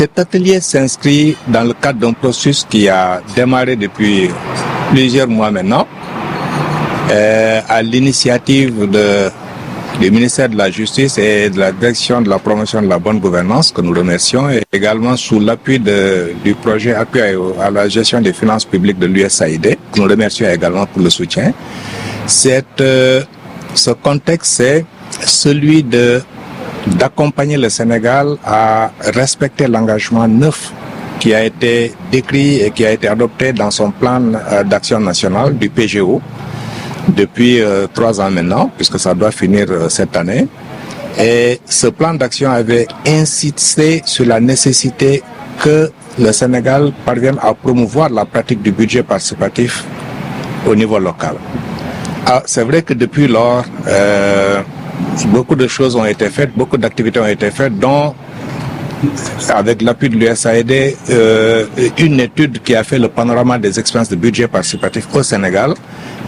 Cet atelier s'inscrit dans le cadre d'un processus qui a démarré depuis plusieurs mois maintenant, à l'initiative du ministère de la Justice et de la Direction de la promotion de la bonne gouvernance, que nous remercions, et également sous l'appui du projet appui à la gestion des finances publiques de l'USAID, que nous remercions également pour le soutien. Ce contexte, c'est celui d'accompagner le Sénégal à respecter l'engagement neuf qui a été décrit et qui a été adopté dans son plan d'action national du PGO depuis 3 ans maintenant, puisque ça doit finir cette année. Et ce plan d'action avait insisté sur la nécessité que le Sénégal parvienne à promouvoir la pratique du budget participatif au niveau local. Alors, c'est vrai que depuis lors, beaucoup de choses ont été faites, beaucoup d'activités ont été faites, dont, avec l'appui de l'USAID, une étude qui a fait le panorama des expériences de budget participatif au Sénégal,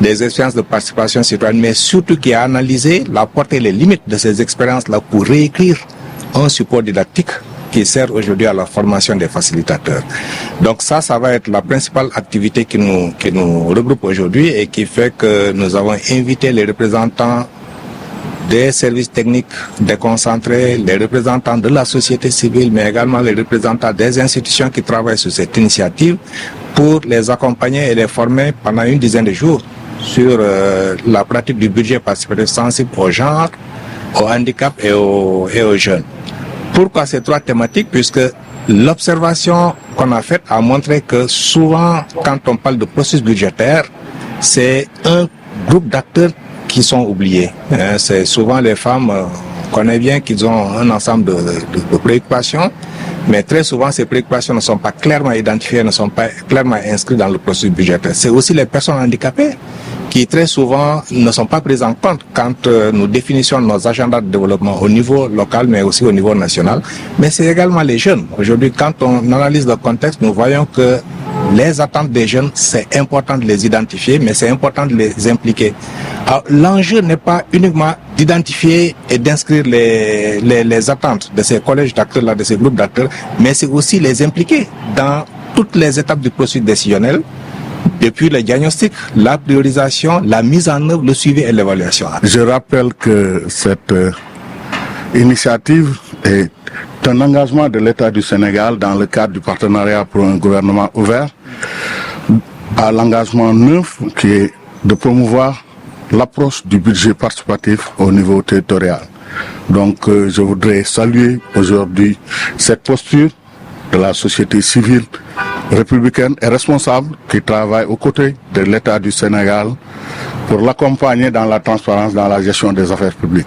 des expériences de participation citoyenne, mais surtout qui a analysé la portée et les limites de ces expériences-là pour réécrire un support didactique qui sert aujourd'hui à la formation des facilitateurs. Donc ça va être la principale activité qui nous regroupe aujourd'hui et qui fait que nous avons invité les représentants des services techniques déconcentrés, les représentants de la société civile, mais également les représentants des institutions qui travaillent sur cette initiative pour les accompagner et les former pendant une dizaine de jours sur la pratique du budget participatif sensible au genre, au handicap et aux jeunes. Pourquoi ces 3 thématiques? Puisque l'observation qu'on a faite a montré que souvent, quand on parle de processus budgétaire, c'est un groupe d'acteurs qui sont oubliés. C'est souvent les femmes, on connaît bien qu'ils ont un ensemble de préoccupations, mais très souvent ces préoccupations ne sont pas clairement identifiées, ne sont pas clairement inscrites dans le processus budgétaire. C'est aussi les personnes handicapées qui très souvent ne sont pas prises en compte quand nous définissons nos agendas de développement au niveau local, mais aussi au niveau national. Mais c'est également les jeunes. Aujourd'hui, quand on analyse le contexte, nous voyons que les attentes des jeunes, c'est important de les identifier, mais c'est important de les impliquer. Alors, l'enjeu n'est pas uniquement d'identifier et d'inscrire les attentes de ces collèges d'acteurs-là, de ces groupes d'acteurs, mais c'est aussi les impliquer dans toutes les étapes du processus décisionnel, depuis le diagnostic, la priorisation, la mise en œuvre, le suivi et l'évaluation. Je rappelle que cette initiative est un engagement de l'État du Sénégal dans le cadre du partenariat pour un gouvernement ouvert à l'engagement neuf qui est de promouvoir l'approche du budget participatif au niveau territorial. Donc je voudrais saluer aujourd'hui cette posture de la société civile républicaine et responsable qui travaille aux côtés de l'État du Sénégal pour l'accompagner dans la transparence dans la gestion des affaires publiques.